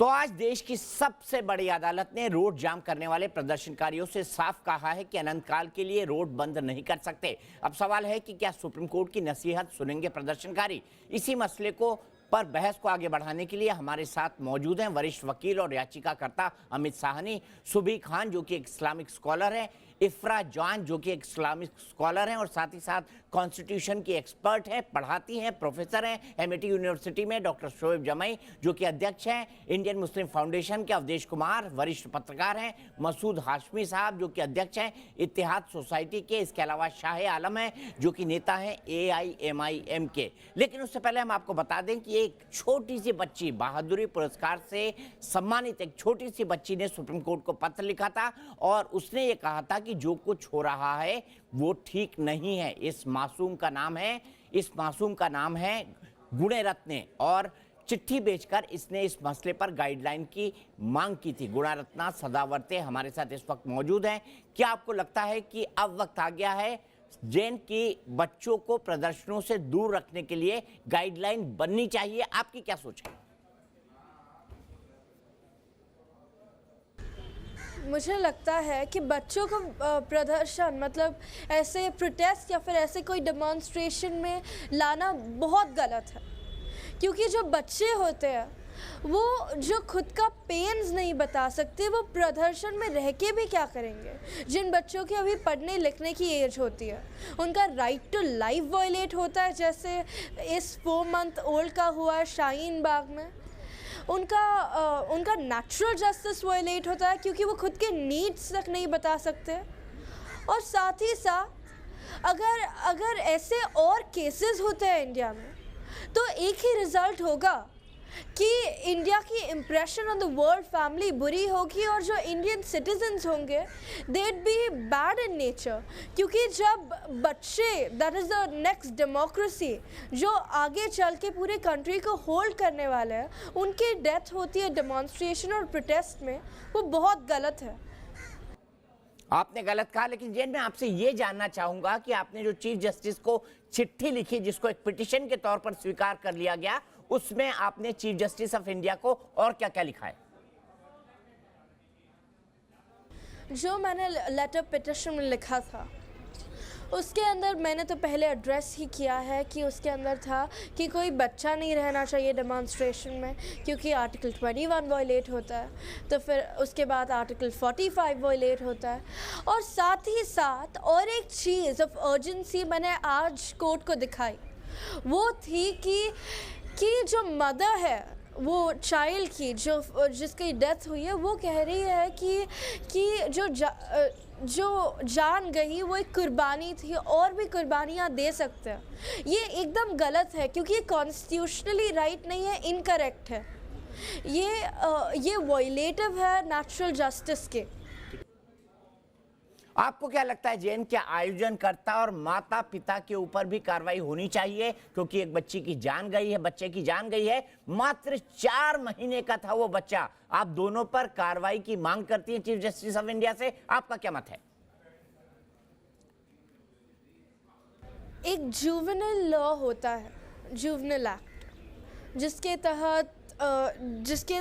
तो आज देश की सबसे बड़ी अदालत ने रोड जाम करने वाले प्रदर्शनकारियों से साफ कहा है कि अनंतकाल के लिए रोड बंद नहीं कर सकते। अब सवाल है कि क्या सुप्रीम कोर्ट की नसीहत सुनेंगे प्रदर्शनकारी। इसी मसले को पर बहस को आगे बढ़ाने के लिए हमारे साथ मौजूद हैं वरिष्ठ वकील और याचिकाकर्ता अमित साहनी, सुबी खान जो कि एक इस्लामिक स्कॉलर है, इफ्रा जॉन जो कि एक इस्लामिक स्कॉलर हैं और साथ ही साथ कॉन्स्टिट्यूशन की एक्सपर्ट हैं, पढ़ाती हैं, प्रोफेसर हैं एमआईटी यूनिवर्सिटी में, डॉक्टर शोएब जमई जो कि अध्यक्ष हैं इंडियन मुस्लिम फाउंडेशन के, अवधेश कुमार वरिष्ठ पत्रकार हैं, मसूद हाशमी साहब जो कि अध्यक्ष हैं इत्तेहाद सोसाइटी के, इसके अलावा शाह आलम हैं जो कि नेता हैं AIMIM के। लेकिन उससे पहले हम आपको बता दें कि एक छोटी सी बच्ची, बहादुरी पुरस्कार से सम्मानित एक छोटी सी बच्ची ने सुप्रीम कोर्ट को पत्र लिखा था और उसने ये कहा था कि जो कुछ हो रहा है वो ठीक नहीं है। इस मासूम का नाम है गुणरत्ने और चिट्ठी भेजकर इसने इस मसले पर गाइडलाइन की मांग की थी। गुणरत्ना सदावर्ते हमारे साथ इस वक्त मौजूद हैं। क्या आपको लगता है कि अब वक्त आ गया है जैन की बच्चों को प्रदर्शनों से दूर रखने के लिए गाइडलाइन बननी चाहिए? आपकी क्या सोच है? मुझे लगता है कि बच्चों को प्रदर्शन मतलब ऐसे प्रोटेस्ट या फिर ऐसे कोई डेमोन्स्ट्रेशन में लाना बहुत गलत है, क्योंकि जो बच्चे होते हैं वो जो खुद का पेन्स नहीं बता सकते वो प्रदर्शन में रह के भी क्या करेंगे। जिन बच्चों की अभी पढ़ने लिखने की एज होती है उनका राइट टू लाइफ वायलेट होता है, जैसे इस 4 मंथ ओल्ड का हुआ है शाहीन बाग में। उनका नेचुरल जस्टिस वायलेट होता है क्योंकि वो खुद के नीड्स तक नहीं बता सकते। और साथ ही साथ अगर ऐसे और केसेस होते हैं इंडिया में तो एक ही रिज़ल्ट होगा कि इंडिया की impression on the world family बुरी होगी और जो इंडियन सिटीजन्स होंगे देड बी बैड इन नेचर, क्योंकि जब बच्चे, that is the next democracy जो आगे चल के पूरे कंट्री को होल्ड करने वाले हैं, उनकी डेथ होती है डेमोन्स्ट्रेशन और प्रोटेस्ट में, वो बहुत गलत है। आपने गलत कहा, लेकिन जैन मैं आपसे ये जानना चाहूंगा कि आपने जो चीफ जस्टिस को चिट्ठी लिखी जिसको एक पिटीशन के तौर पर स्वीकार कर लिया गया, उसमें आपने चीफ जस्टिस ऑफ इंडिया को और क्या क्या लिखा है? जो मैंने लेटर पिटिशन में लिखा था उसके अंदर मैंने तो पहले एड्रेस ही किया है कि उसके अंदर था कि कोई बच्चा नहीं रहना चाहिए डेमोन्स्ट्रेशन में क्योंकि आर्टिकल 21 वायलेट होता है, तो फिर उसके बाद आर्टिकल 45 वायलेट होता है। और साथ ही साथ और एक चीज़ ऑफ अर्जेंसी मैंने आज कोर्ट को दिखाई, वो थी कि जो मदर है वो चाइल्ड की जिसकी डेथ हुई है वो कह रही है कि जो जान गई वो एक कुर्बानी थी और भी कुर्बानियाँ दे सकते हैं। ये एकदम गलत है क्योंकि ये कॉन्स्टिट्यूशनली राइट नहीं है, इनकरेक्ट है, ये वायलेटिव है नेचुरल जस्टिस के। आपको क्या लगता है जैन, क्या आयोजनकर्ता और माता पिता के ऊपर भी कार्रवाई होनी चाहिए? क्योंकि एक बच्चे की जान गई है, मात्र 4 महीने का था वो बच्चा। आप दोनों पर कार्रवाई की मांग करती हैं चीफ जस्टिस ऑफ इंडिया से, आपका क्या मत है? एक जुवेनाइल लॉ होता है, जुवेनाइल एक्ट, जिसके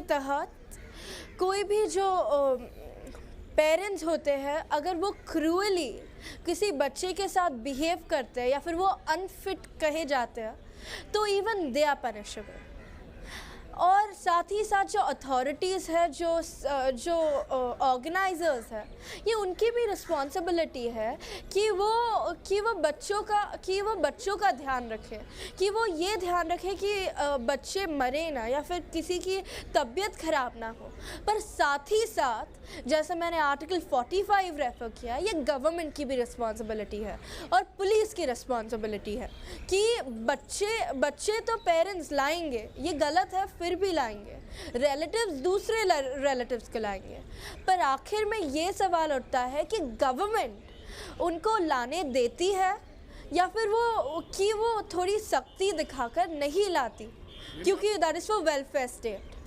तहत कोई भी जो पेरेंट्स होते हैं अगर वो क्रूअली किसी बच्चे के साथ बिहेव करते हैं या फिर वो अनफिट कहे जाते हैं तो इवन दे आर पनिशेबल। और साथ ही साथ जो अथॉरिटीज़ है, जो ऑर्गेनाइजर्स है, ये उनकी भी रिस्पॉन्सिबिलिटी है कि वो बच्चों का ध्यान रखें, कि वो ये ध्यान रखें कि बच्चे मरे ना या फिर किसी की तबीयत ख़राब ना हो। पर साथ ही साथ जैसे मैंने आर्टिकल 45 रेफर किया, ये गवर्नमेंट की भी रिस्पॉन्सिबिलिटी है और पुलिस की रिस्पॉन्सिबिलिटी है कि बच्चे तो पेरेंट्स लाएंगे, ये गलत है, फिर भी लाएंगे, रिलेटिव्स दूसरे रिलेटिव्स को लाएंगे। पर आखिर में ये सवाल उठता है कि गवर्नमेंट उनको लाने देती है या फिर वो थोड़ी सख्ती दिखाकर नहीं लाती, क्योंकि that is for welfare state.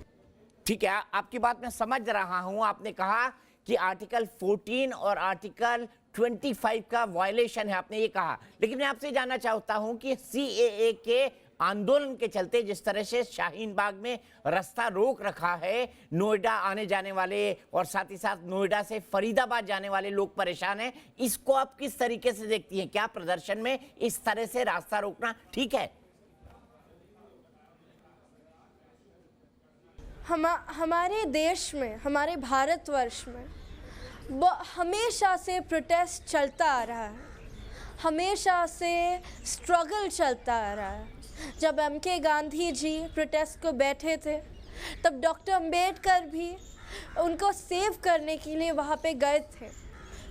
ठीक है, आपकी बात मैं समझ रहा हूं। आपने कहा कि आर्टिकल 14 और आर्टिकल 25 का वायलेशन है, आपने ये कहा, लेकिन मैं आपसे जानना चाहता हूं कि CAA के आंदोलन के चलते जिस तरह से शाहीन बाग में रास्ता रोक रखा है, नोएडा आने जाने वाले और साथ ही साथ नोएडा से फरीदाबाद जाने वाले लोग परेशान हैं, इसको आप किस तरीके से देखती हैं? क्या प्रदर्शन में इस तरह से रास्ता रोकना ठीक है? हमारे देश में, हमारे भारतवर्ष में हमेशा से प्रोटेस्ट चलता आ रहा है, हमेशा से स्ट्रगल चलता आ रहा है। जब MK गांधी जी प्रोटेस्ट को बैठे थे, तब डॉक्टर अंबेडकर भी उनको सेव करने के लिए वहाँ पे गए थे।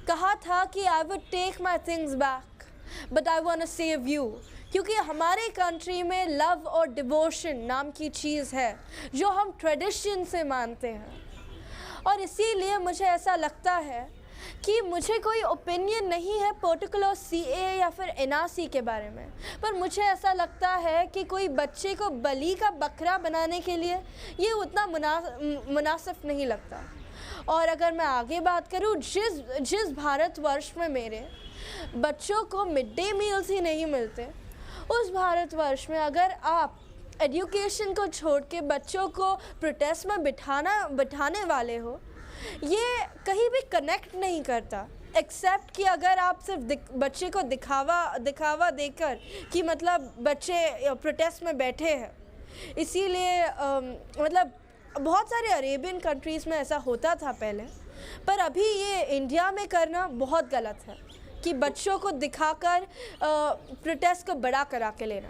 कहा था कि I would take my things back but I want to save you, क्योंकि हमारे कंट्री में लव और डिवोशन नाम की चीज़ है जो हम ट्रेडिशन से मानते हैं। और इसीलिए मुझे ऐसा लगता है कि मुझे कोई ओपिनियन नहीं है पर्टिकुलर CA या फिर NRC के बारे में, पर मुझे ऐसा लगता है कि कोई बच्चे को बलि का बकरा बनाने के लिए ये उतना मुनासिब नहीं लगता। और अगर मैं आगे बात करूँ, जिस भारतवर्ष में मेरे बच्चों को मिड डे मील्स ही नहीं मिलते, उस भारतवर्ष में अगर आप एजुकेशन को छोड़ के बच्चों को प्रोटेस्ट में बिठाने वाले हो, ये कहीं भी कनेक्ट नहीं करता, एक्सेप्ट कि अगर आप सिर्फ बच्चे को दिखावा देकर कि मतलब बच्चे प्रोटेस्ट में बैठे हैं। इसीलिए मतलब बहुत सारे अरेबियन कंट्रीज़ में ऐसा होता था पहले, पर अभी ये इंडिया में करना बहुत गलत है कि बच्चों को दिखाकर प्रोटेस्ट को बड़ा करा के लेना।